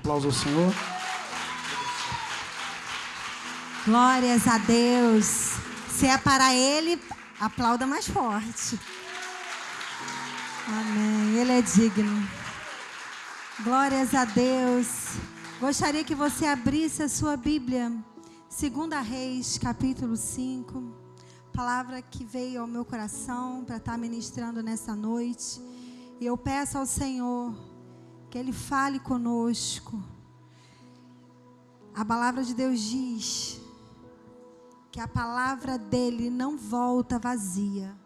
aplauso ao Senhor. Glórias a Deus. Se é para Ele, aplauda mais forte. Amém. Ele é digno. Glórias a Deus. Gostaria que você abrisse a sua Bíblia. 2 Reis, capítulo 5. Palavra que veio ao meu coração para estar ministrando nessa noite. E eu peço ao Senhor que Ele fale conosco. A palavra de Deus diz que a palavra dele não volta vazia,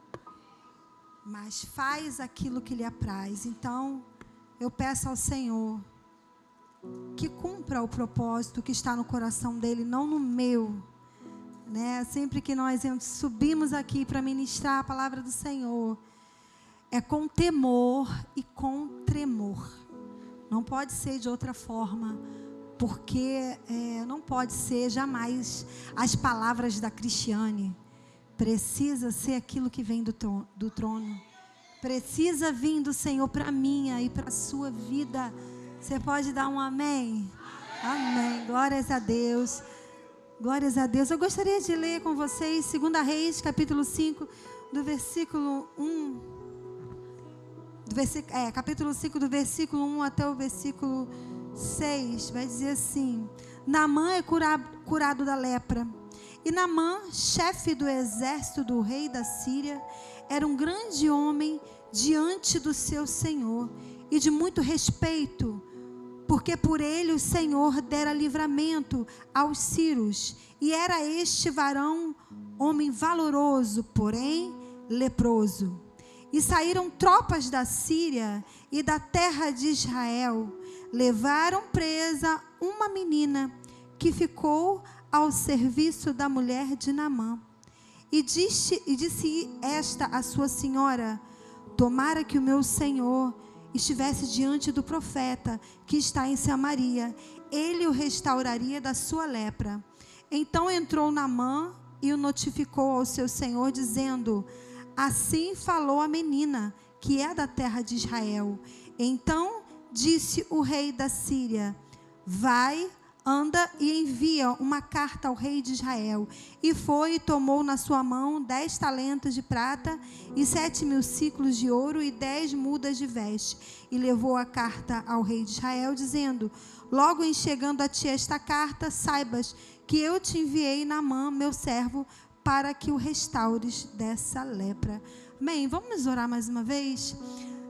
mas faz aquilo que lhe apraz. Então, eu peço ao Senhor que cumpra o propósito que está no coração dele, não no meu, né? Sempre que nós subimos aqui para ministrar a palavra do Senhor, é com temor e com tremor. Não pode ser de outra forma, porque não pode ser jamais as palavras da Cristiane. Precisa ser aquilo que vem do trono. Precisa vir do Senhor para a minha e para a sua vida. Você pode dar um amém? Amém. Glórias a Deus. Glórias a Deus. Eu gostaria de ler com vocês 2 Reis, capítulo 5, do versículo 1. Capítulo 5, do versículo 1 até o versículo 6. Vai dizer assim: Naamã é curado da lepra. E Naamã, chefe do exército do rei da Síria, era um grande homem diante do seu senhor e de muito respeito, porque por ele o Senhor dera livramento aos sírios. E era este varão homem valoroso, porém leproso. E saíram tropas da Síria e da terra de Israel. Levaram presa uma menina que ficou ao serviço da mulher de Naamã. E disse esta a sua senhora: tomara que o meu senhor estivesse diante do profeta que está em Samaria, ele o restauraria da sua lepra. Então entrou Naamã e o notificou ao seu senhor, dizendo: assim falou a menina, que é da terra de Israel. Então disse o rei da Síria: vai, anda e envia uma carta ao rei de Israel. E foi e tomou na sua mão 10 talentos de prata e 7.000 ciclos de ouro e 10 mudas de veste. E levou a carta ao rei de Israel, dizendo: logo em chegando a ti esta carta, saibas que eu te enviei Naamã, meu servo, para que o restaures dessa lepra. Amém? Vamos orar mais uma vez?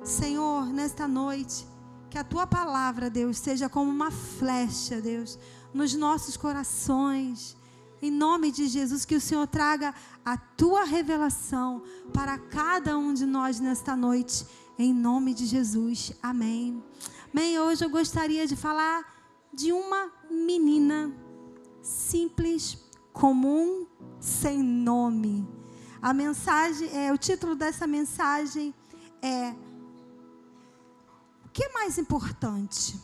Senhor, nesta noite, que a tua palavra, Deus, seja como uma flecha, Deus, nos nossos corações. Em nome de Jesus, que o Senhor traga a tua revelação para cada um de nós nesta noite. Em nome de Jesus. Amém. Amém. Hoje eu gostaria de falar de uma menina simples, comum, sem nome. A mensagem, o título dessa mensagem é: o que é mais importante?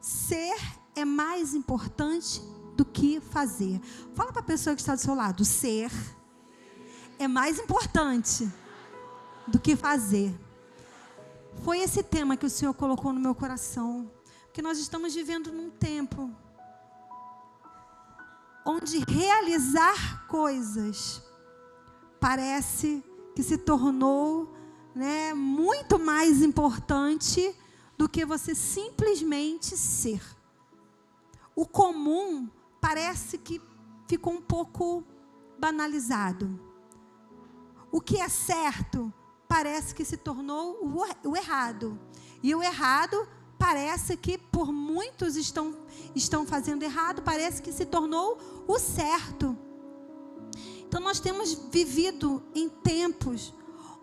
Ser é mais importante do que fazer. Fala para a pessoa que está do seu lado: ser é mais importante do que fazer. Foi esse tema que o Senhor colocou no meu coração, porque nós estamos vivendo num tempo onde realizar coisas parece que se tornou, né, muito mais importante do que você simplesmente ser. O comum parece que ficou um pouco banalizado. O que é certo parece que se tornou o errado. E o errado parece que por muitos estão fazendo errado, parece que se tornou o certo. Então nós temos vivido em tempos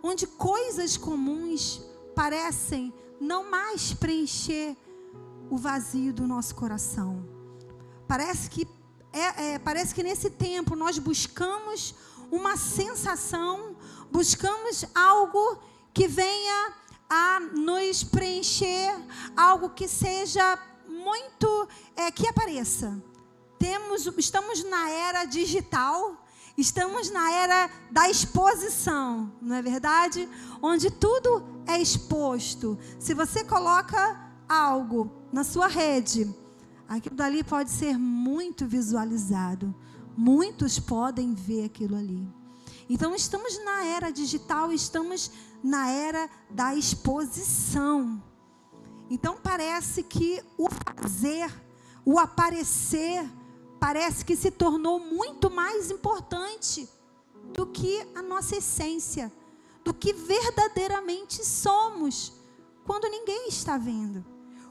onde coisas comuns parecem não mais preencher o vazio do nosso coração. Parece que nesse tempo nós buscamos uma sensação, buscamos algo que venha a nos preencher, algo que seja muito, que apareça. Estamos na era digital, estamos na era da exposição, não é verdade? Onde tudo é exposto. Se você coloca algo na sua rede, aquilo dali pode ser muito visualizado. Muitos podem ver aquilo ali. Então estamos na era digital, estamos na era da exposição. Então parece que o fazer, o aparecer, parece que se tornou muito mais importante do que a nossa essência, do que verdadeiramente somos, quando ninguém está vendo.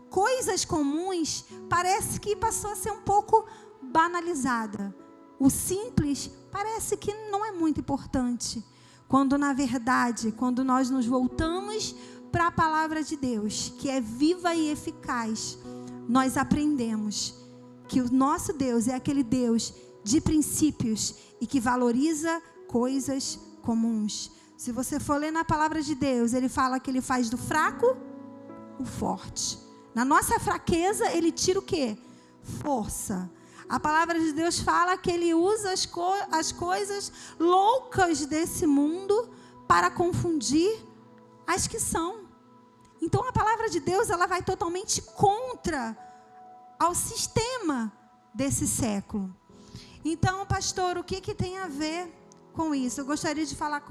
Coisas comuns parece que passou a ser um pouco banalizada. O simples parece que não é muito importante, quando na verdade, quando nós nos voltamos para a palavra de Deus, que é viva e eficaz, nós aprendemos que o nosso Deus é aquele Deus de princípios e que valoriza coisas comuns. Se você for ler na palavra de Deus, ele fala que ele faz do fraco o forte. Na nossa fraqueza, ele tira o quê? Força. A palavra de Deus fala que ele usa as coisas loucas desse mundo para confundir as que são. Então a palavra de Deus, ela vai totalmente contra ao sistema desse século. Então, pastor, o que tem a ver com isso? Eu gostaria de falar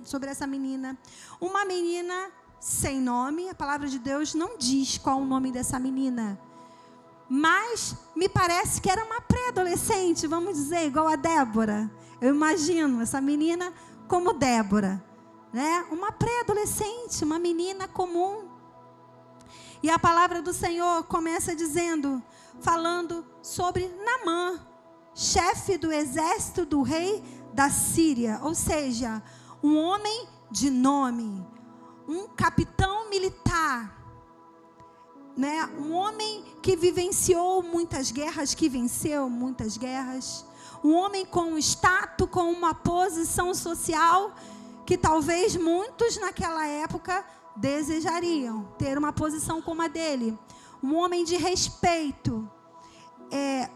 sobre essa menina. Uma menina sem nome. A palavra de Deus não diz qual o nome dessa menina, mas me parece que era uma pré-adolescente, vamos dizer, igual a Débora. Eu imagino essa menina como Débora, né? Uma pré-adolescente, uma menina comum. E a palavra do Senhor começa falando sobre Naamã, chefe do exército do rei da Síria, ou seja, um homem de nome, um capitão militar, né? Um homem que vivenciou muitas guerras, que venceu muitas guerras, um homem com um status, com uma posição social que talvez muitos naquela época desejariam ter uma posição como a dele, um homem de respeito,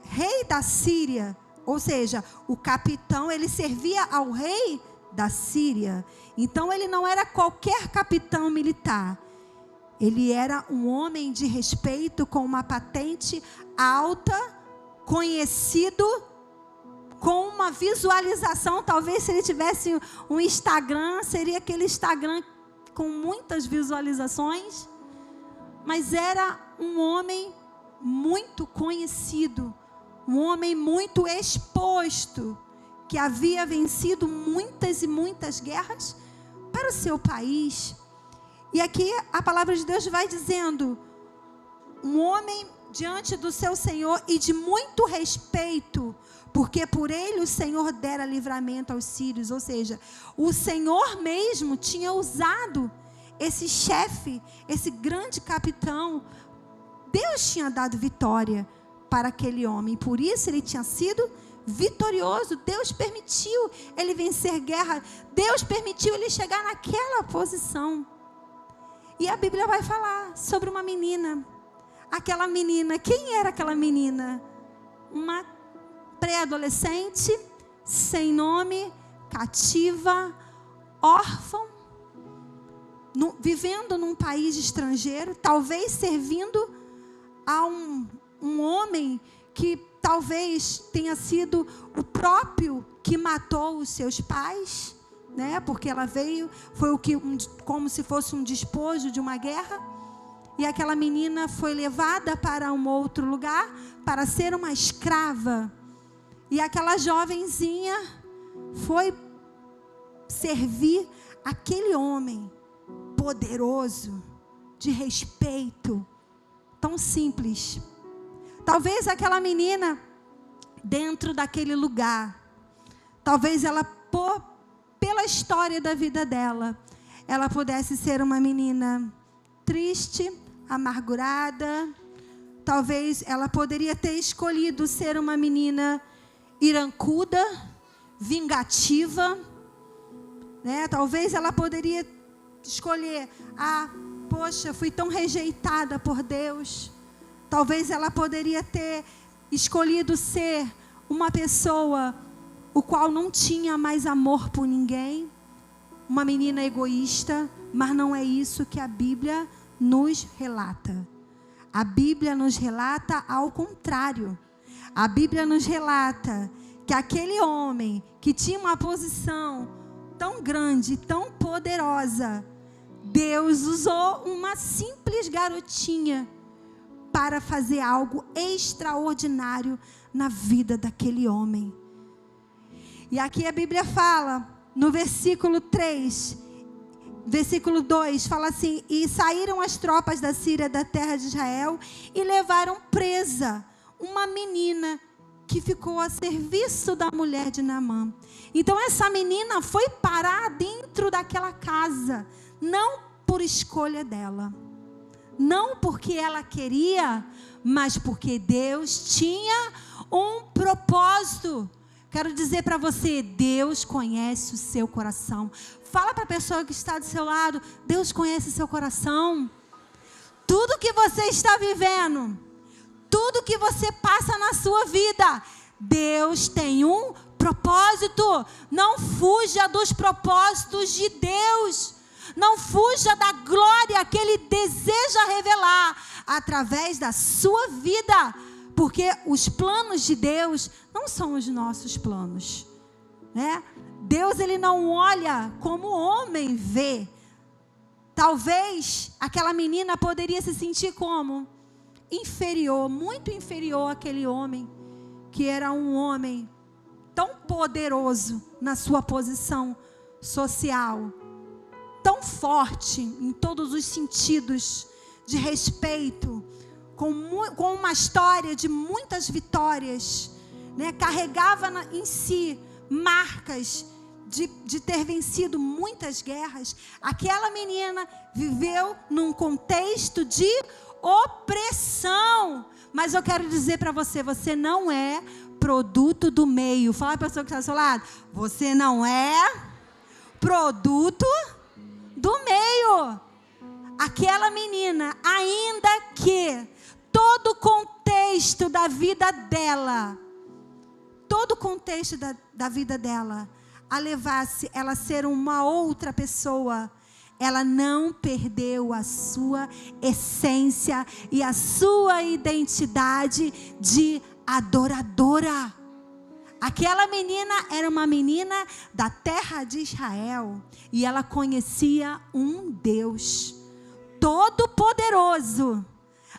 rei da Síria, ou seja, o capitão, ele servia ao rei da Síria. Então ele não era qualquer capitão militar. Ele era um homem de respeito, com uma patente alta, conhecido, com uma visualização. Talvez se ele tivesse um Instagram, seria aquele Instagram com muitas visualizações. Mas era um homem muito conhecido, um homem muito exposto, que havia vencido muitas e muitas guerras para o seu país. E aqui a palavra de Deus vai dizendo, um homem diante do seu Senhor e de muito respeito, porque por ele o Senhor dera livramento aos sírios. Ou seja, o Senhor mesmo tinha usado esse chefe, esse grande capitão. Deus tinha dado vitória para aquele homem, por isso ele tinha sido vitorioso. Deus permitiu ele vencer guerra, Deus permitiu ele chegar naquela posição. E a Bíblia vai falar sobre uma menina. Aquela menina, quem era aquela menina? Uma pré-adolescente, sem nome, cativa, órfã, vivendo num país estrangeiro, talvez servindo a um homem que talvez tenha sido o próprio que matou os seus pais, né? Porque ela veio, foi como se fosse um despojo de uma guerra, e aquela menina foi levada para um outro lugar para ser uma escrava, e aquela jovenzinha foi servir aquele homem poderoso, de respeito, tão simples. Talvez aquela menina, dentro daquele lugar, talvez ela, pela história da vida dela, ela pudesse ser uma menina triste, amargurada. Talvez ela poderia ter escolhido ser uma menina irancuda, vingativa, né? Talvez ela poderia escolher, poxa, fui tão rejeitada por Deus. Talvez ela poderia ter escolhido ser uma pessoa o qual não tinha mais amor por ninguém, uma menina egoísta, mas não é isso que a Bíblia nos relata. A Bíblia nos relata ao contrário. A Bíblia nos relata que aquele homem que tinha uma posição tão grande, tão poderosa, Deus usou uma simples garotinha para fazer algo extraordinário na vida daquele homem. E aqui a Bíblia fala, no versículo 3, versículo 2, fala assim: e saíram as tropas da Síria da terra de Israel e levaram presa uma menina que ficou a serviço da mulher de Naamã. Então essa menina foi parar dentro daquela casa, não por escolha dela, não porque ela queria, mas porque Deus tinha um propósito. Quero dizer para você, Deus conhece o seu coração. Fala para a pessoa que está do seu lado, Deus conhece o seu coração. Tudo que você está vivendo, tudo que você passa na sua vida, Deus tem um propósito. Não fuja dos propósitos de Deus. Não fuja da glória que Ele deseja revelar através da sua vida. Porque os planos de Deus não são os nossos planos, né? Deus, Ele não olha como o homem vê. Talvez aquela menina poderia se sentir como inferior, muito inferior àquele homem, que era um homem tão poderoso na sua posição social, tão forte em todos os sentidos, de respeito, com uma história de muitas vitórias, né? Carregava em si marcas de ter vencido muitas guerras. Aquela menina viveu num contexto de opressão. Mas eu quero dizer para você, você não é produto do meio. Fala para a pessoa que está do seu lado, você não é produto do meio. Aquela menina, ainda que todo o contexto da vida dela, todo o contexto da vida dela, a levasse ela a ser uma outra pessoa, ela não perdeu a sua essência e a sua identidade de adoradora. Aquela menina era uma menina da terra de Israel e ela conhecia um Deus todo-poderoso.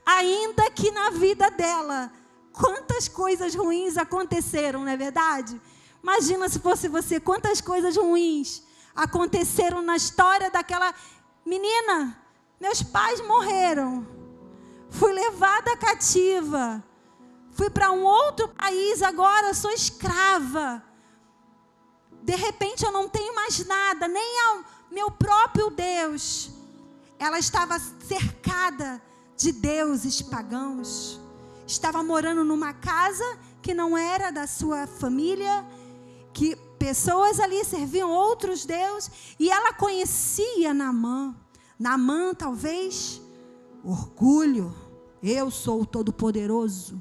Ainda que na vida dela, quantas coisas ruins aconteceram, não é verdade? Imagina se fosse você, quantas coisas ruins aconteceram na história daquela menina. Meus pais morreram, fui levada cativa, fui para um outro país, agora sou escrava. De repente eu não tenho mais nada, nem ao meu próprio Deus. Ela estava cercada de deuses pagãos, estava morando numa casa que não era da sua família, que pessoas ali serviam outros deuses, e ela conhecia Naamã. Naamã, talvez, orgulho, eu sou o Todo-Poderoso,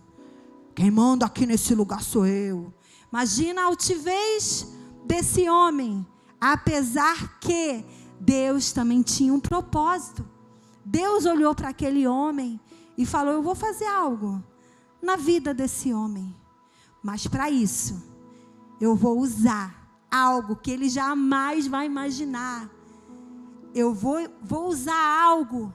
quem manda aqui nesse lugar sou eu. Imagina a altivez desse homem, apesar que Deus também tinha um propósito. Deus olhou para aquele homem e falou: eu vou fazer algo na vida desse homem, mas para isso eu vou usar algo que ele jamais vai imaginar. Eu vou usar algo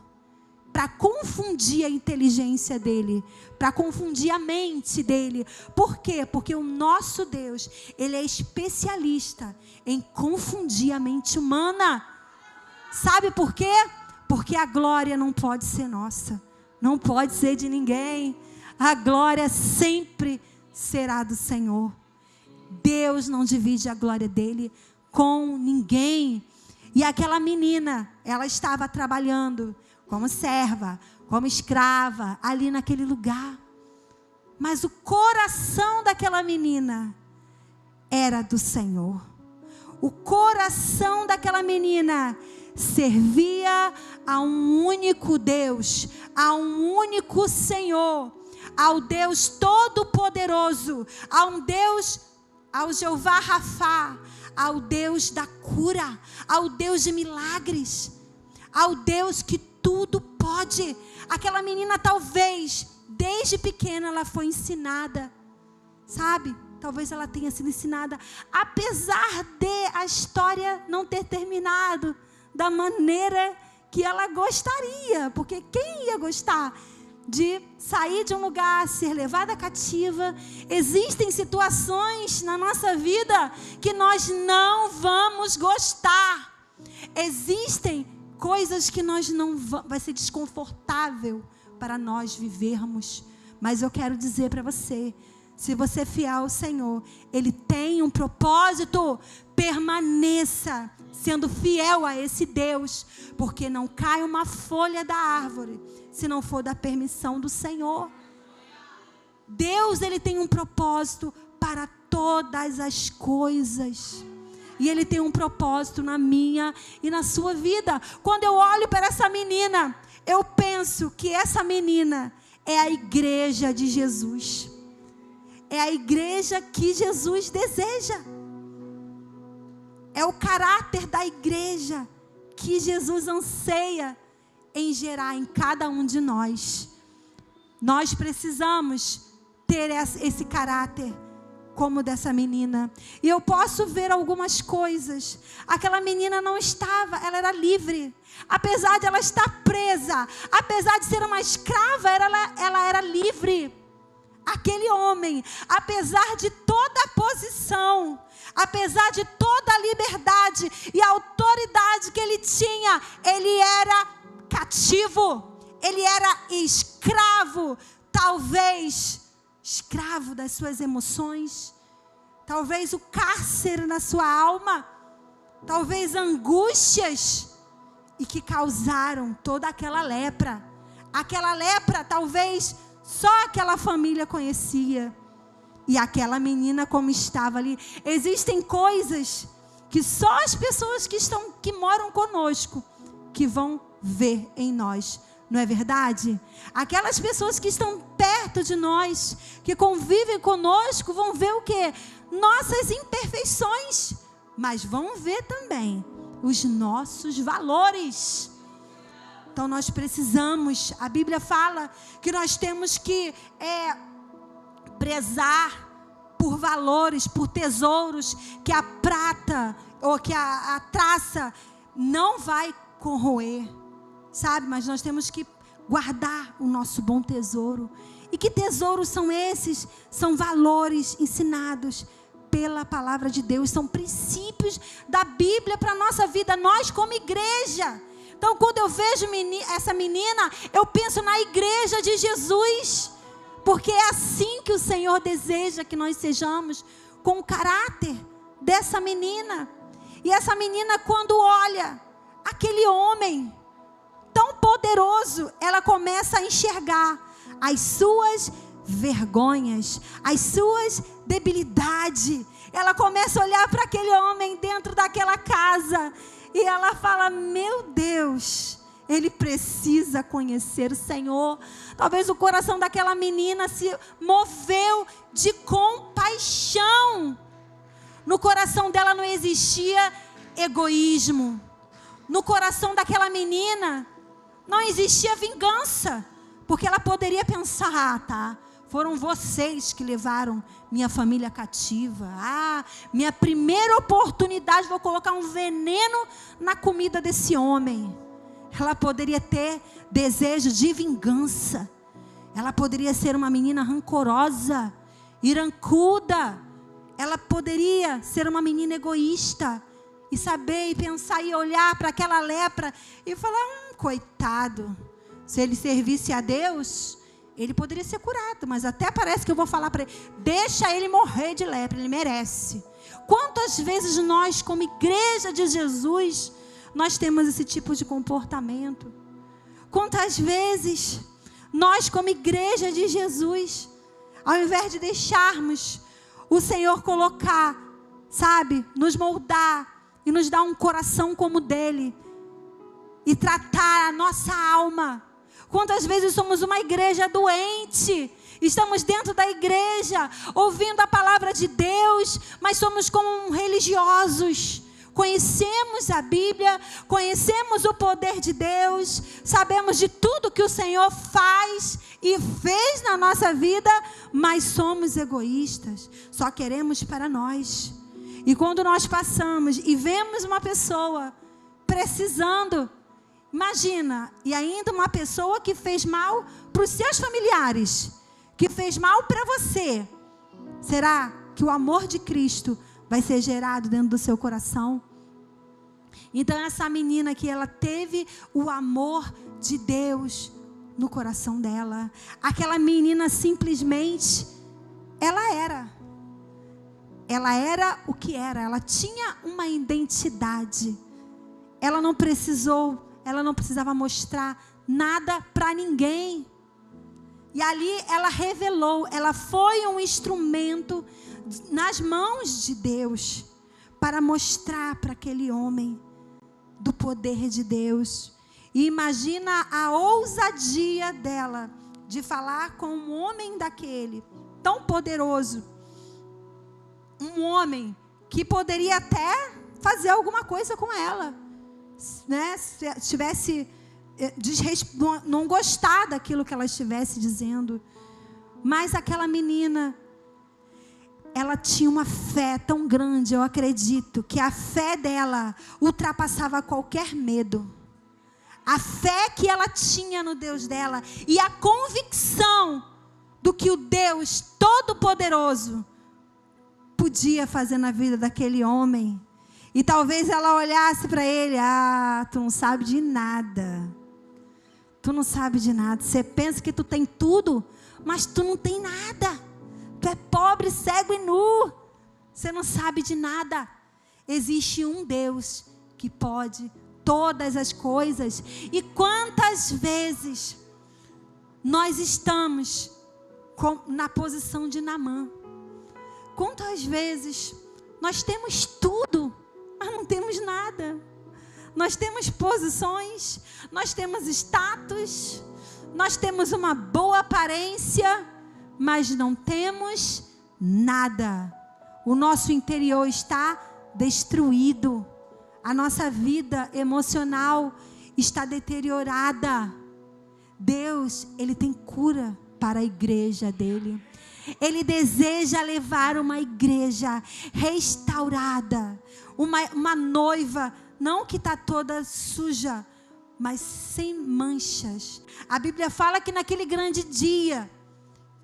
para confundir a inteligência dele, para confundir a mente dele. Por quê? Porque o nosso Deus, Ele é especialista em confundir a mente humana. Sabe por quê? Porque a glória não pode ser nossa, não pode ser de ninguém. A glória sempre será do Senhor. Deus não divide a glória dele com ninguém. E aquela menina, ela estava trabalhando como serva, como escrava, ali naquele lugar. Mas o coração daquela menina era do Senhor. O coração daquela menina servia a um único Deus, a um único Senhor, ao Deus Todo-Poderoso, a um Deus, ao Jeová Rafá, ao Deus da cura, ao Deus de milagres, ao Deus que tudo pode. Aquela menina talvez, desde pequena, ela foi ensinada, sabe? Talvez ela tenha sido ensinada, apesar de a história não ter terminado da maneira que ela gostaria. Porque quem ia gostar de sair de um lugar, ser levada cativa? Existem situações na nossa vida que nós não vamos gostar. Existem coisas que nós não vamos, vai ser desconfortável para nós vivermos. Mas eu quero dizer para você, se você é fiel ao Senhor, Ele tem um propósito. Permaneça sendo fiel a esse Deus, porque não cai uma folha da árvore se não for da permissão do Senhor. Deus, Ele tem um propósito para todas as coisas. E Ele tem um propósito na minha e na sua vida. Quando eu olho para essa menina, eu penso que essa menina é a igreja de Jesus. É a igreja que Jesus deseja. É o caráter da igreja que Jesus anseia em gerar em cada um de nós. Nós precisamos ter esse caráter como dessa menina. E eu posso ver algumas coisas. Aquela menina não estava, ela era livre. Apesar de ela estar presa, apesar de ser uma escrava, ela era livre. Aquele homem, apesar de toda a posição, apesar de toda a liberdade e a autoridade que ele tinha, ele era cativo, ele era escravo, talvez escravo das suas emoções, talvez o cárcere na sua alma, talvez angústias, e que causaram toda aquela lepra. Aquela lepra talvez só aquela família conhecia. E aquela menina como estava ali. Existem coisas que só as pessoas que moram conosco que vão ver em nós. Não é verdade? Aquelas pessoas que estão perto de nós, que convivem conosco, vão ver o quê? Nossas imperfeições. Mas vão ver também os nossos valores. Então nós precisamos, a Bíblia fala que nós temos que prezar por valores, por tesouros que a prata ou que a traça não vai corroer, sabe? Mas nós temos que guardar o nosso bom tesouro. E que tesouros são esses? São valores ensinados pela palavra de Deus, são princípios da Bíblia para a nossa vida, nós como igreja. Então quando eu vejo essa menina, eu penso na igreja de Jesus, porque é assim que o Senhor deseja que nós sejamos, com o caráter dessa menina. E essa menina, quando olha aquele homem tão poderoso, ela começa a enxergar as suas vergonhas, as suas debilidades. Ela começa a olhar para aquele homem dentro daquela casa e ela fala: meu Deus, ele precisa conhecer o Senhor. Talvez o coração daquela menina se moveu de compaixão. No coração dela não existia egoísmo. No coração daquela menina não existia vingança, porque ela poderia pensar: tá, foram vocês que levaram minha família cativa. Minha primeira oportunidade, vou colocar um veneno na comida desse homem. Ela poderia ter desejo de vingança. Ela poderia ser uma menina rancorosa, irancuda. Ela poderia ser uma menina egoísta e saber e pensar e olhar para aquela lepra e falar: coitado, se ele servisse a Deus, ele poderia ser curado. Mas até parece que eu vou falar para ele: deixa ele morrer de lepra, ele merece. Quantas vezes nós, como igreja de Jesus, nós temos esse tipo de comportamento? Quantas vezes nós, como igreja de Jesus, ao invés de deixarmos o Senhor colocar, sabe, nos moldar e nos dar um coração como o dele e tratar a nossa alma. Quantas vezes somos uma igreja doente, estamos dentro da igreja, ouvindo a palavra de Deus, mas somos como religiosos, conhecemos a Bíblia, conhecemos o poder de Deus, sabemos de tudo que o Senhor faz e fez na nossa vida, mas somos egoístas, só queremos para nós. E quando nós passamos e vemos uma pessoa precisando, imagina, e ainda uma pessoa que fez mal para os seus familiares, que fez mal para você, será que o amor de Cristo vai ser gerado dentro do seu coração? Então essa menina aqui, ela teve o amor de Deus no coração dela. Aquela menina simplesmente, ela era o que era, ela tinha uma identidade. Ela não precisava mostrar nada para ninguém. E ali ela revelou, ela foi um instrumento nas mãos de Deus para mostrar para aquele homem do poder de Deus. E imagina a ousadia dela de falar com um homem daquele, tão poderoso. Um homem que poderia até fazer alguma coisa com ela, né? Se tivesse não gostar daquilo que ela estivesse dizendo. Mas aquela menina, ela tinha uma fé tão grande, eu acredito, que a fé dela ultrapassava qualquer medo. A fé que ela tinha no Deus dela e a convicção do que o Deus Todo-Poderoso podia fazer na vida daquele homem. E talvez ela olhasse para ele: ah, tu não sabe de nada. Tu não sabe de nada. Você pensa que tu tem tudo, mas tu não tem nada. Tu é pobre, cego e nu. Você não sabe de nada. Existe um Deus que pode todas as coisas. E quantas vezes nós estamos na posição de Naamã? Quantas vezes nós temos tudo, mas não temos nada? Nós temos posições, nós temos status, nós temos uma boa aparência, mas não temos nada. O nosso interior está destruído. A nossa vida emocional está deteriorada. Deus, Ele tem cura para a igreja dEle. Ele deseja levar uma igreja restaurada, uma noiva, não que está toda suja, mas sem manchas. A Bíblia fala que naquele grande dia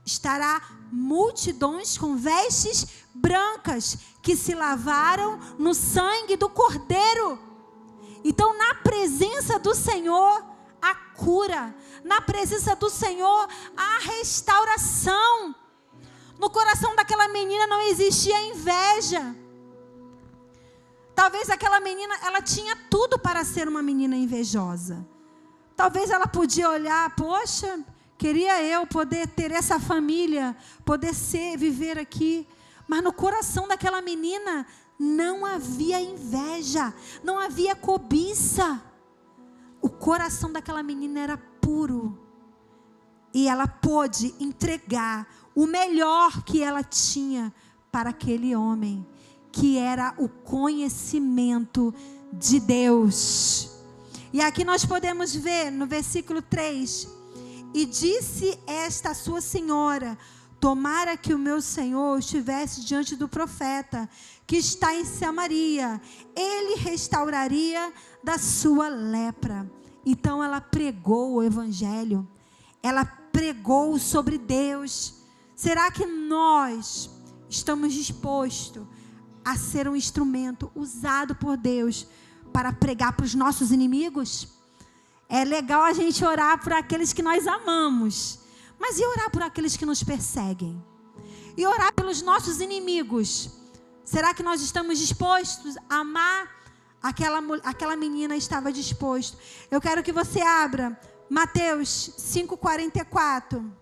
estará multidões com vestes brancas que se lavaram no sangue do Cordeiro. Então, na presença do Senhor, a cura. Na presença do Senhor, a restauração. No coração daquela menina não existia inveja. Talvez aquela menina, ela tinha tudo para ser uma menina invejosa. Talvez ela podia olhar: poxa, queria eu poder ter essa família, poder viver aqui. Mas no coração daquela menina não havia inveja, não havia cobiça. O coração daquela menina era puro. E ela pôde entregar o melhor que ela tinha para aquele homem, que era o conhecimento de Deus. E aqui nós podemos ver no versículo 3: e disse esta sua senhora: tomara que o meu senhor estivesse diante do profeta que está em Samaria, ele restauraria da sua lepra. Então ela pregou o evangelho, ela pregou sobre Deus. Será que nós estamos dispostos a ser um instrumento usado por Deus para pregar para os nossos inimigos? É legal a gente orar por aqueles que nós amamos, mas e orar por aqueles que nos perseguem? E orar pelos nossos inimigos? Será que nós estamos dispostos a amar? Aquela menina estava disposto. Eu quero que você abra Mateus 5:44.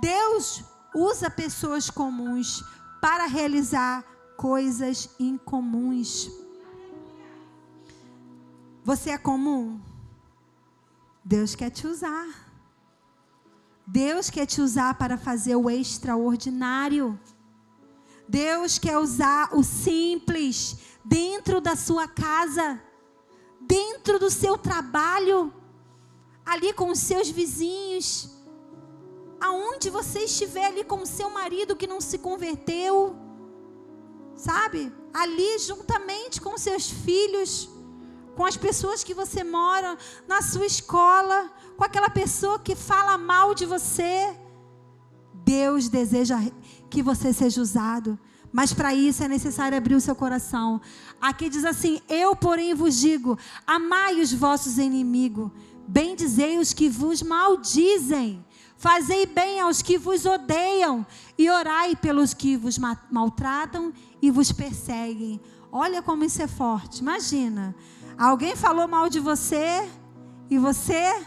Deus usa pessoas comuns para realizar coisas incomuns. Você é comum? Deus quer te usar. Deus quer te usar para fazer o extraordinário. Deus quer usar o simples dentro da sua casa, dentro do seu trabalho, ali com os seus vizinhos, aonde você estiver, ali com o seu marido que não se converteu, sabe? Ali juntamente com seus filhos, com as pessoas que você mora, na sua escola, com aquela pessoa que fala mal de você. Deus deseja que você seja usado, mas para isso é necessário abrir o seu coração. Aqui diz assim: eu porém vos digo, amai os vossos inimigos, bendizei os que vos maldizem, fazei bem aos que vos odeiam, e orai pelos que vos maltratam e vos perseguem. Olha como isso é forte. Imagina, alguém falou mal de você, e você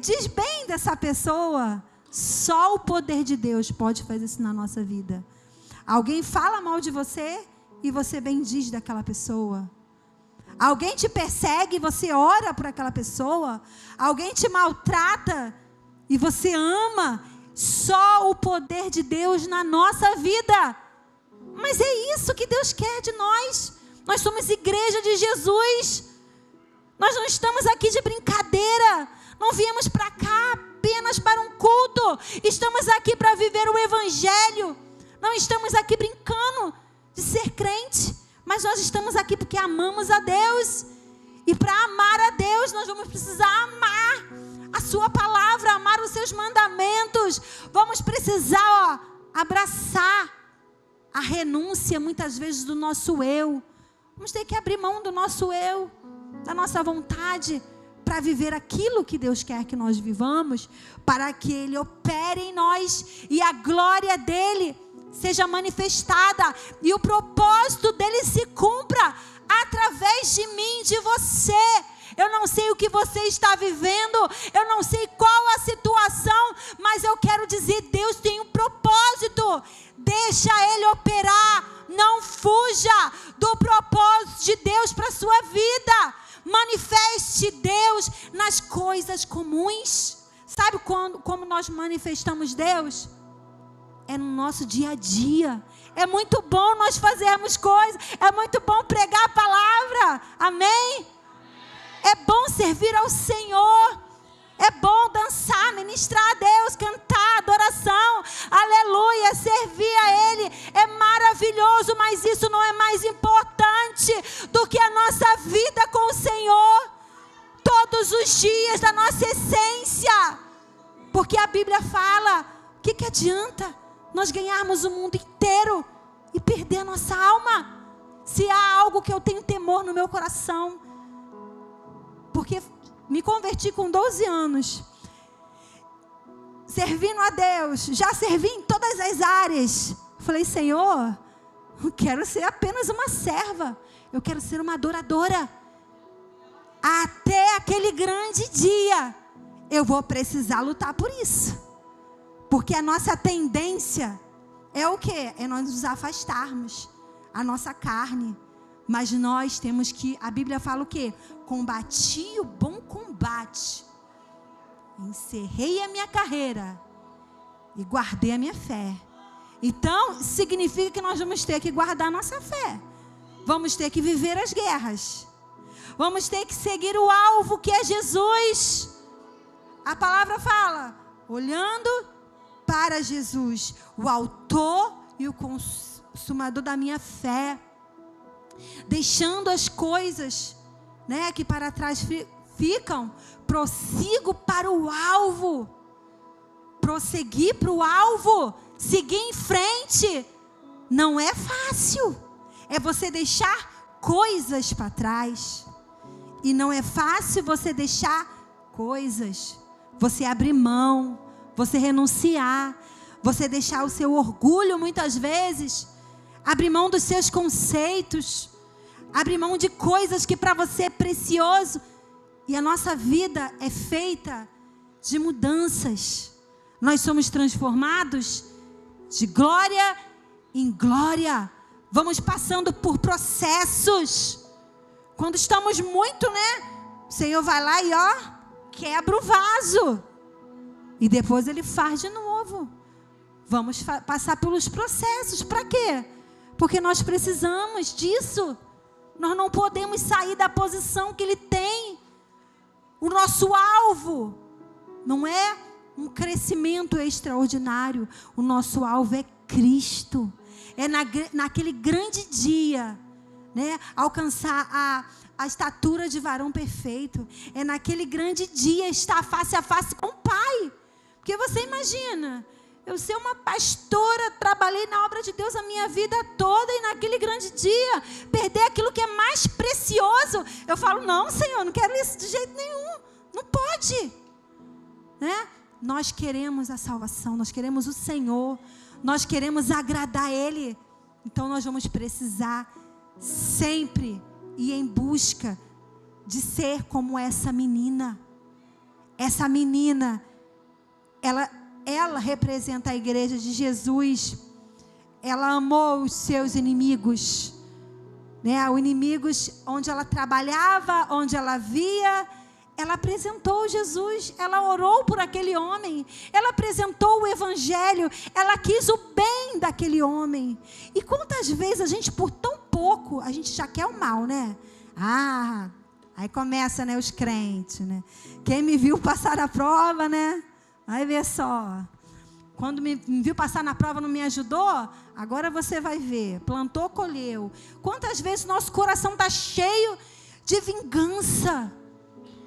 diz bem dessa pessoa. Só o poder de Deus pode fazer isso na nossa vida. Alguém fala mal de você, e você bendiz daquela pessoa. Alguém te persegue, e você ora por aquela pessoa. Alguém te maltrata, e você ama. Só o poder de Deus na nossa vida. Mas é isso que Deus quer de nós. Nós somos igreja de Jesus. Nós não estamos aqui de brincadeira. Não viemos para cá apenas para um culto. Estamos aqui para viver o evangelho. Não estamos aqui brincando de ser crente, mas nós estamos aqui porque amamos a Deus. E para amar a Deus, nós vamos precisar amar a sua palavra, amar os seus mandamentos. Vamos precisar, abraçar a renúncia, muitas vezes, do nosso eu. Vamos ter que abrir mão do nosso eu, da nossa vontade, para viver aquilo que Deus quer que nós vivamos, para que Ele opere em nós e a glória dEle seja manifestada e o propósito dEle se cumpra através de mim, de você. Eu não sei o que você está vivendo, eu não sei qual a situação, mas eu quero dizer, Deus tem um propósito. Deixa Ele operar, não fuja do propósito de Deus para a sua vida. Manifeste Deus nas coisas comuns. Sabe como nós manifestamos Deus? É no nosso dia a dia. É muito bom nós fazermos coisas, é muito bom pregar a palavra, amém? É bom servir ao Senhor, é bom dançar, ministrar a Deus, cantar, adoração, aleluia, servir a Ele, é maravilhoso, mas isso não é mais importante do que a nossa vida com o Senhor, todos os dias da nossa essência, porque a Bíblia fala, o que adianta nós ganharmos o mundo inteiro e perder a nossa alma? Se há algo que eu tenho temor no meu coração, porque me converti com 12 anos, servindo a Deus, já servi em todas as áreas. Falei, Senhor, não quero ser apenas uma serva, eu quero ser uma adoradora. Até aquele grande dia, eu vou precisar lutar por isso. Porque a nossa tendência é o quê? É nós nos afastarmos, a nossa carne. Mas nós temos que, a Bíblia fala o quê? Combati o bom combate, encerrei a minha carreira e guardei a minha fé. Então, significa que nós vamos ter que guardar a nossa fé. Vamos ter que viver as guerras. Vamos ter que seguir o alvo que é Jesus. A palavra fala, olhando para Jesus, o autor e o consumador da minha fé. Deixando as coisas, né, que para trás ficam, prossigo para o alvo. Prosseguir para o alvo, seguir em frente, não é fácil. É você deixar coisas para trás. E não é fácil você deixar coisas. Você abrir mão, você renunciar, você deixar o seu orgulho muitas vezes, abrir mão dos seus conceitos, abrir mão de coisas que para você é precioso. E a nossa vida é feita de mudanças. Nós somos transformados de glória em glória. Vamos passando por processos. Quando estamos muito, o Senhor vai lá e quebra o vaso. E depois Ele faz de novo. Vamos passar pelos processos. Para quê? Porque nós precisamos disso. Nós não podemos sair da posição que Ele tem. O nosso alvo não é um crescimento extraordinário. O nosso alvo é Cristo. É naquele grande dia, né, alcançar a estatura de varão perfeito. É naquele grande dia estar face a face com o Pai. Porque você imagina, eu ser uma pastora, trabalhei na obra de Deus a minha vida toda, e naquele grande dia, perder aquilo que é mais precioso. Eu falo, não, Senhor, não quero isso de jeito nenhum. Não pode, né? Nós queremos a salvação, nós queremos o Senhor, nós queremos agradar a Ele. Então nós vamos precisar sempre ir em busca de ser como essa menina. Essa menina, ela representa a igreja de Jesus. Ela amou os seus inimigos, né? Os inimigos onde ela trabalhava, onde ela via. Ela apresentou Jesus, ela orou por aquele homem, ela apresentou o evangelho, ela quis o bem daquele homem. E quantas vezes a gente, por tão pouco, a gente já quer o mal, né? Aí começa, né, os crentes, né? Quem me viu passar na prova, né? Vai ver só. Quando me viu passar na prova não me ajudou, agora você vai ver. Plantou, colheu. Quantas vezes nosso coração está cheio de vingança?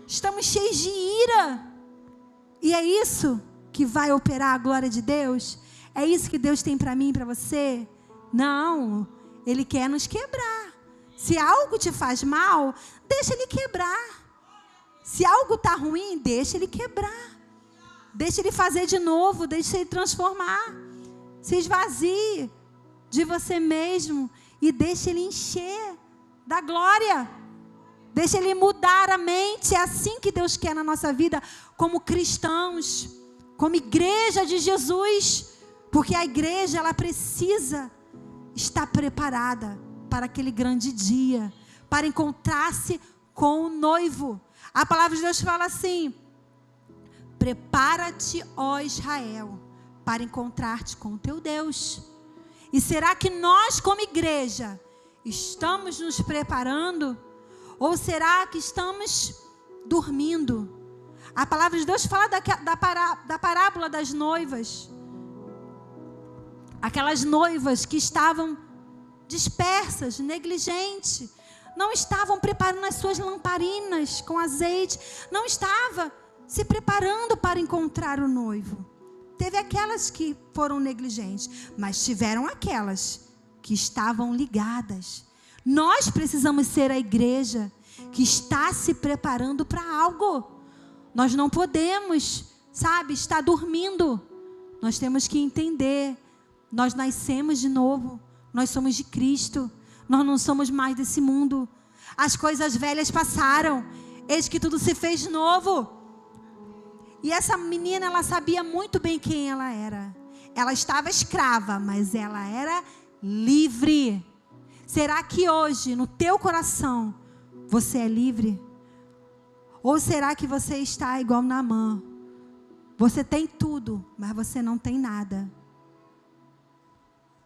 Estamos cheios de ira. E é isso que vai operar a glória de Deus? É isso que Deus tem para mim e para você? Não. Ele quer nos quebrar. Se algo te faz mal, deixa Ele quebrar. Se algo está ruim, deixa Ele quebrar. Deixa Ele fazer de novo. Deixa Ele transformar. Se esvazie de você mesmo e deixa Ele encher da glória. Deixa Ele mudar a mente. É assim que Deus quer na nossa vida, como cristãos, como igreja de Jesus. Porque a igreja, ela precisa estar preparada para aquele grande dia, para encontrar-se com o noivo. A palavra de Deus fala assim: prepara-te, ó Israel, para encontrar-te com o teu Deus. E será que nós, como igreja, estamos nos preparando? Ou será que estamos dormindo? A palavra de Deus fala da parábola das noivas. Aquelas noivas que estavam dispersas, negligentes. Não estavam preparando as suas lamparinas com azeite. Não estavam se preparando para encontrar o noivo. Teve aquelas que foram negligentes, mas tiveram aquelas que estavam ligadas. Nós precisamos ser a igreja que está se preparando para algo. Nós não podemos, estar dormindo. Nós temos que entender. Nós nascemos de novo. Nós somos de Cristo. Nós não somos mais desse mundo. As coisas velhas passaram. Eis que tudo se fez novo. E essa menina, ela sabia muito bem quem ela era. Ela estava escrava, mas ela era livre. Será que hoje, no teu coração, você é livre? Ou será que você está igual Naamã? Você tem tudo, mas você não tem nada.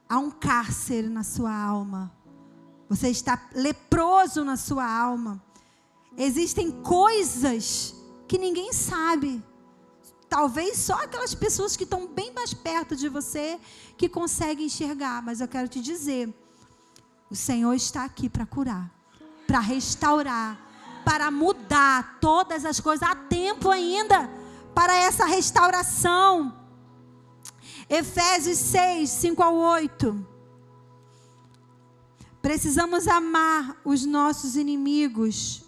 Há um cárcere na sua alma. Você está leproso na sua alma. Existem coisas que ninguém sabe. Talvez só aquelas pessoas que estão bem mais perto de você que conseguem enxergar. Mas eu quero te dizer, o Senhor está aqui para curar, para restaurar, para mudar todas as coisas. Há tempo ainda para essa restauração. Efésios 6, 5 ao 8. Precisamos amar os nossos inimigos.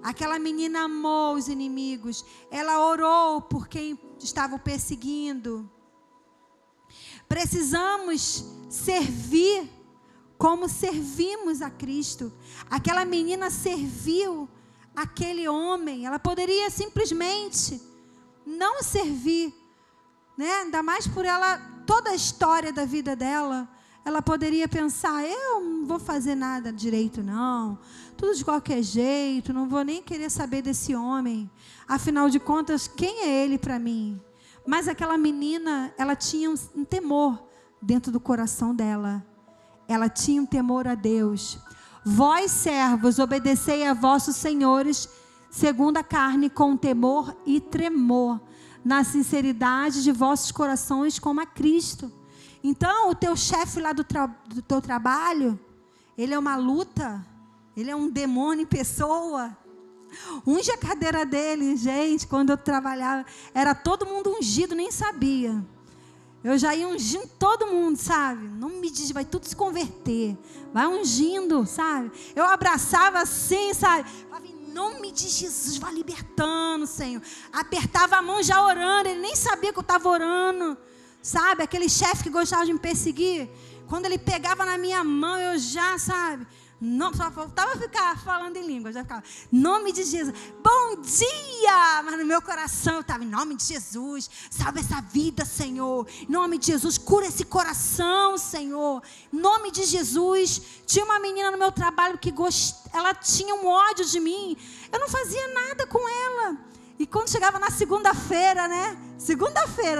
Aquela menina amou os inimigos. Ela orou por quem estava perseguindo. Precisamos servir como servimos a Cristo. Aquela menina serviu aquele homem. Ela poderia simplesmente não servir, né? Ainda mais por ela, toda a história da vida dela. Ela poderia pensar, eu não vou fazer nada direito não, tudo de qualquer jeito, não vou nem querer saber desse homem. Afinal de contas, quem é ele para mim? Mas aquela menina, ela tinha um temor dentro do coração dela. Ela tinha um temor a Deus. Vós, servos, obedecei a vossos senhores, segundo a carne, com temor e tremor, na sinceridade de vossos corações, como a Cristo. Então, o teu chefe lá do teu trabalho, ele é uma luta, ele é um demônio em pessoa. Unge a cadeira dele, gente. Quando eu trabalhava, era todo mundo ungido, nem sabia. Eu já ia ungindo todo mundo, sabe? Não me diz, vai tudo se converter. Vai ungindo, sabe? Eu abraçava assim, sabe? Falava, em nome de Jesus, vai libertando, Senhor. Apertava a mão já orando, ele nem sabia que eu estava orando. Sabe? Aquele chefe que gostava de me perseguir. Quando ele pegava na minha mão, eu já, sabe? Não, só faltava ficar falando em língua, já ficava, nome de Jesus, bom dia, mas no meu coração eu estava, em nome de Jesus, salva essa vida, Senhor, em nome de Jesus, cura esse coração, Senhor, em nome de Jesus. Tinha uma menina no meu trabalho que ela tinha um ódio de mim, eu não fazia nada com ela, e quando chegava na segunda-feira, né,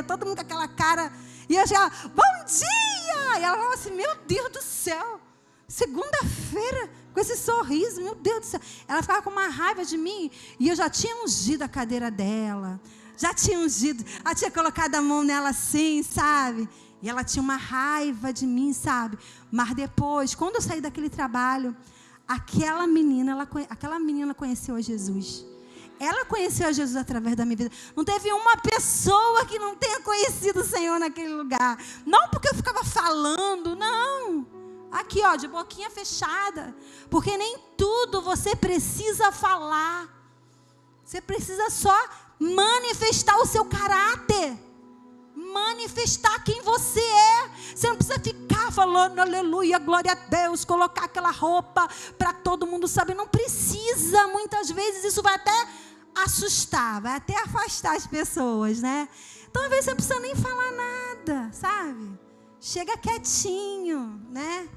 todo mundo com aquela cara, e eu chegava, bom dia, e ela falava assim, meu Deus do céu, segunda-feira, com esse sorriso, meu Deus do céu. Ela ficava com uma raiva de mim. E eu já tinha ungido a cadeira dela. Já tinha ungido. Ela tinha colocado a mão nela assim, sabe? E ela tinha uma raiva de mim, sabe? Mas depois, quando eu saí daquele trabalho, aquela menina conheceu a Jesus. Ela conheceu a Jesus através da minha vida. Não teve uma pessoa que não tenha conhecido o Senhor naquele lugar. Não porque eu ficava falando, não. Aqui, ó, de boquinha fechada. Porque nem tudo você precisa falar. Você precisa só manifestar o seu caráter. Manifestar quem você é. Você não precisa ficar falando aleluia, glória a Deus, colocar aquela roupa para todo mundo saber. Não precisa. Muitas vezes isso vai até assustar, vai até afastar as pessoas, né? Então, às vezes, você não precisa nem falar nada, sabe? Chega quietinho, né?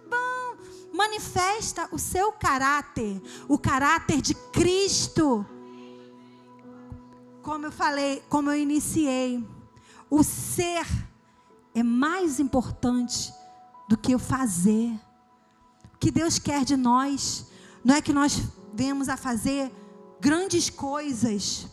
Bom, manifesta o seu caráter, o caráter de Cristo. Como eu falei, como eu iniciei, o ser é mais importante do que o fazer. O que Deus quer de nós não é que nós venhamos a fazer grandes coisas.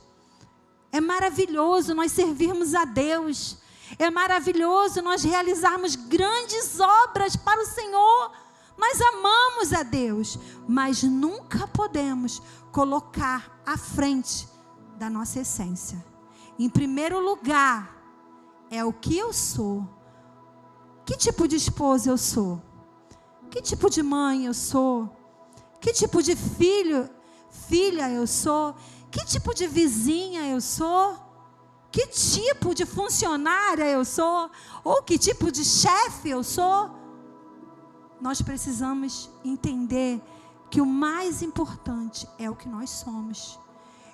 É maravilhoso nós servirmos a Deus. É maravilhoso nós realizarmos grandes obras para o Senhor. Nós amamos a Deus, mas nunca podemos colocar à frente da nossa essência. Em primeiro lugar, é o que eu sou. Que tipo de esposa eu sou? Que tipo de mãe eu sou? Que tipo de filha eu sou? Que tipo de vizinha eu sou? Que tipo de funcionária eu sou? Ou que tipo de chefe eu sou? Nós precisamos entender que o mais importante é o que nós somos.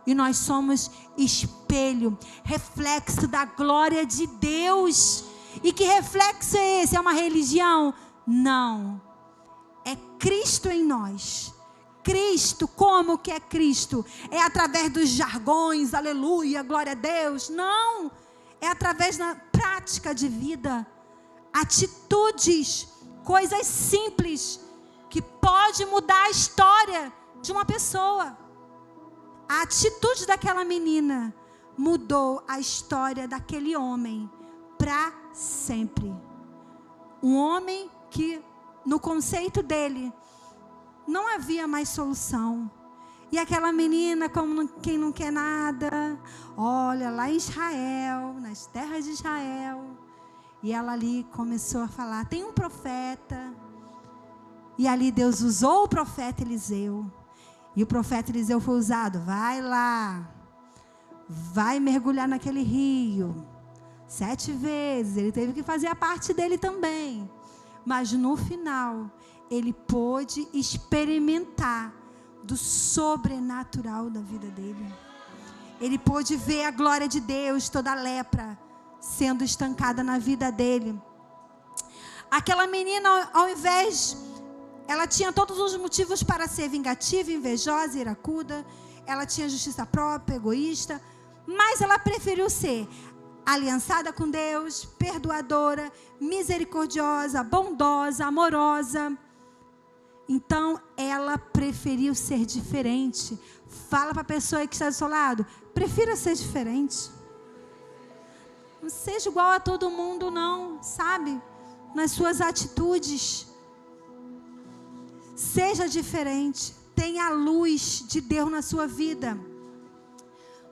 E nós somos espelho, reflexo da glória de Deus. E que reflexo é esse? É uma religião? Não. É Cristo em nós. Cristo, como que é Cristo? É através dos jargões, aleluia, glória a Deus? Não, é através da prática de vida, atitudes, coisas simples, que pode mudar a história de uma pessoa. A atitude daquela menina mudou a história daquele homem para sempre. Um homem que, no conceito dele, não havia mais solução. E aquela menina, como quem não quer nada, olha, lá em Israel, nas terras de Israel, e ela ali começou a falar, tem um profeta, e ali Deus usou o profeta Eliseu, e o profeta Eliseu foi usado, vai lá, vai mergulhar naquele rio, 7 vezes, ele teve que fazer a parte dele também, mas no final, ele pôde experimentar do sobrenatural da vida dele. Ele pôde ver a glória de Deus, toda a lepra sendo estancada na vida dele. Aquela menina, ao invés, ela tinha todos os motivos para ser vingativa, invejosa, iracuda. Ela tinha justiça própria, egoísta, mas ela preferiu ser aliançada com Deus, perdoadora, misericordiosa, bondosa, amorosa. Então, ela preferiu ser diferente. Fala para a pessoa que está do seu lado, prefira ser diferente. Não seja igual a todo mundo, não, sabe? Nas suas atitudes. Seja diferente. Tenha a luz de Deus na sua vida.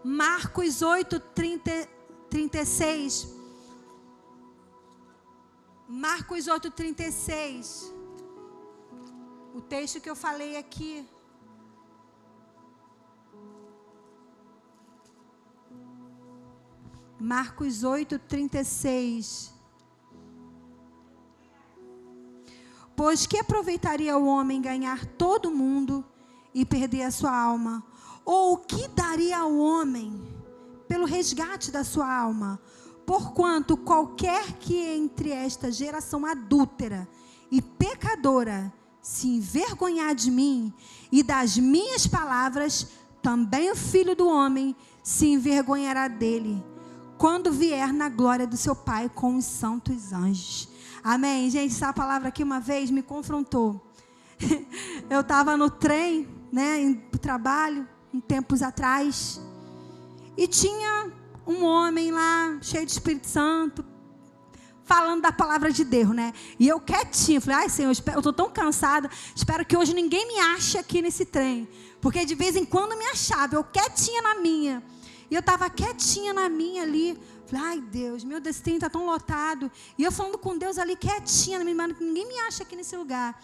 Marcos 8:36. Marcos 8:36. O texto que eu falei aqui. Marcos 8:36. Pois que aproveitaria o homem ganhar todo o mundo e perder a sua alma? Ou o que daria ao homem pelo resgate da sua alma? Porquanto qualquer que entre esta geração adúltera e pecadora se envergonhar de mim e das minhas palavras, também o Filho do Homem se envergonhará dele, quando vier na glória do seu Pai com os santos anjos. Amém? Gente, essa palavra aqui uma vez me confrontou. Eu estava no trem, indo para o trabalho, tempos atrás, e tinha um homem lá, cheio de Espírito Santo, falando da palavra de Deus, E eu quietinha, falei, ai Senhor, eu estou tão cansada, espero que hoje ninguém me ache aqui nesse trem, porque de vez em quando me achava, eu quietinha na minha, e eu estava quietinha na minha ali, falei, ai Deus, meu Deus, esse trem está tão lotado, e eu falando com Deus ali, quietinha, ninguém me acha aqui nesse lugar,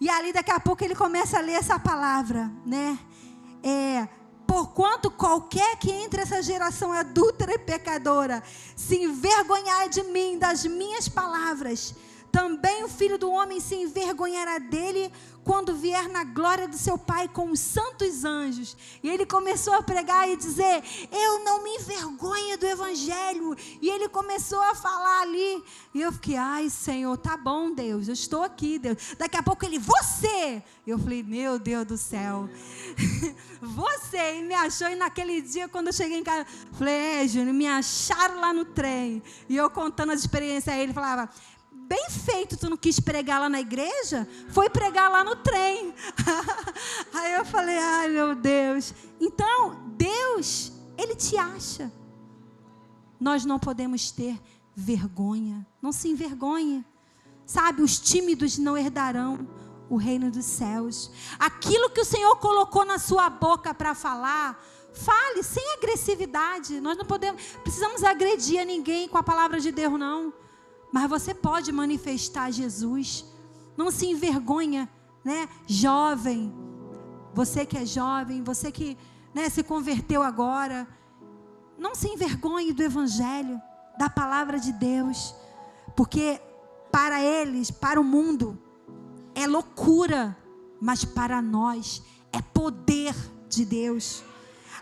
e ali daqui a pouco ele começa a ler essa palavra, porquanto qualquer que entre essa geração adúltera e pecadora se envergonhar de mim, das minhas palavras, também o Filho do Homem se envergonhará dele quando vier na glória do seu Pai com os santos anjos. E ele começou a pregar e dizer, eu não me envergonho do Evangelho. E ele começou a falar ali. E eu fiquei, ai Senhor, tá bom Deus, eu estou aqui Deus. Daqui a pouco ele, você. Eu falei, meu Deus do céu. Você, e me achou. E naquele dia quando eu cheguei em casa, falei, Júnior, me acharam lá no trem. E eu contando as experiências a ele, falava, bem feito, tu não quis pregar lá na igreja? Foi pregar lá no trem. Aí eu falei, ai meu Deus. Então, Deus, Ele te acha. Nós não podemos ter vergonha. Não se envergonhe. Sabe, os tímidos não herdarão o reino dos céus. Aquilo que o Senhor colocou na sua boca para falar, fale sem agressividade. Nós não precisamos agredir a ninguém com a palavra de Deus, não. Mas você pode manifestar Jesus. Não se envergonha, Jovem, você que é jovem, você que se converteu agora, não se envergonhe do Evangelho, da palavra de Deus, porque para eles, para o mundo, é loucura, mas para nós é poder de Deus.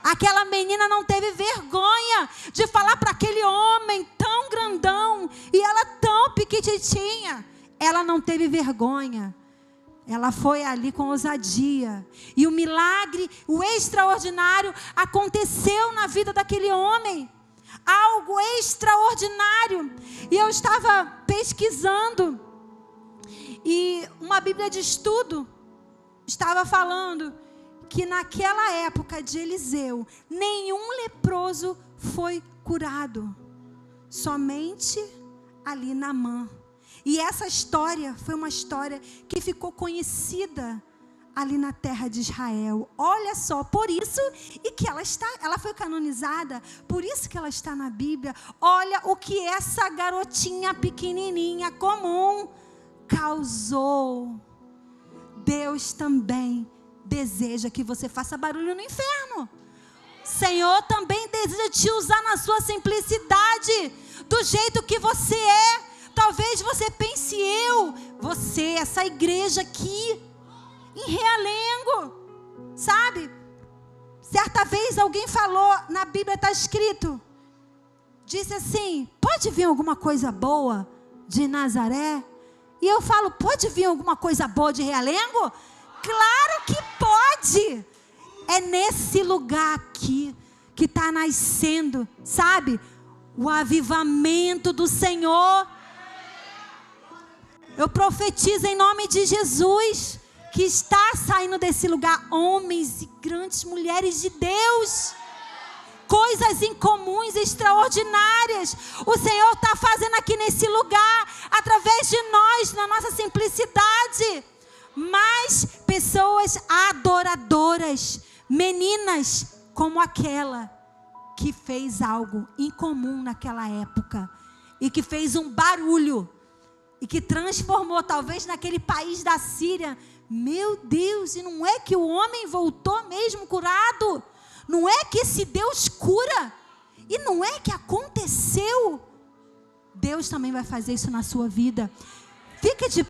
Aquela menina não teve vergonha de falar para aquele homem tão grandão e ela tão pequititinha. Ela não teve vergonha. Ela foi ali com ousadia. E o milagre, o extraordinário aconteceu na vida daquele homem. Algo extraordinário. E eu estava pesquisando e uma Bíblia de estudo estava falando que naquela época de Eliseu, nenhum leproso foi curado. Somente ali Naamã. E essa história foi uma história que ficou conhecida ali na terra de Israel. Olha só, por isso e que ela foi canonizada, por isso que ela está na Bíblia. Olha o que essa garotinha pequenininha, comum, causou. Deus também deseja que você faça barulho no inferno. Senhor também deseja te usar na sua simplicidade, do jeito que você é. Talvez você pense você, essa igreja aqui, em Realengo, sabe? Certa vez alguém falou, na Bíblia está escrito, disse assim, pode vir alguma coisa boa de Nazaré? E eu falo, pode vir alguma coisa boa de Realengo? Claro que pode. É nesse lugar aqui que está nascendo, sabe? o avivamento do Senhor. Eu profetizo em nome de Jesus que está saindo desse lugar homens e grandes mulheres de Deus. Coisas incomuns, extraordinárias. O Senhor está fazendo aqui nesse lugar, através de nós, na nossa simplicidade. Mas pessoas adoradoras, meninas como aquela que fez algo incomum naquela época e que fez um barulho e que transformou talvez naquele país da Síria. Meu Deus, e não é que o homem voltou mesmo curado? Não é que esse Deus cura? E não é que aconteceu? Deus também vai fazer isso na sua vida. Fique de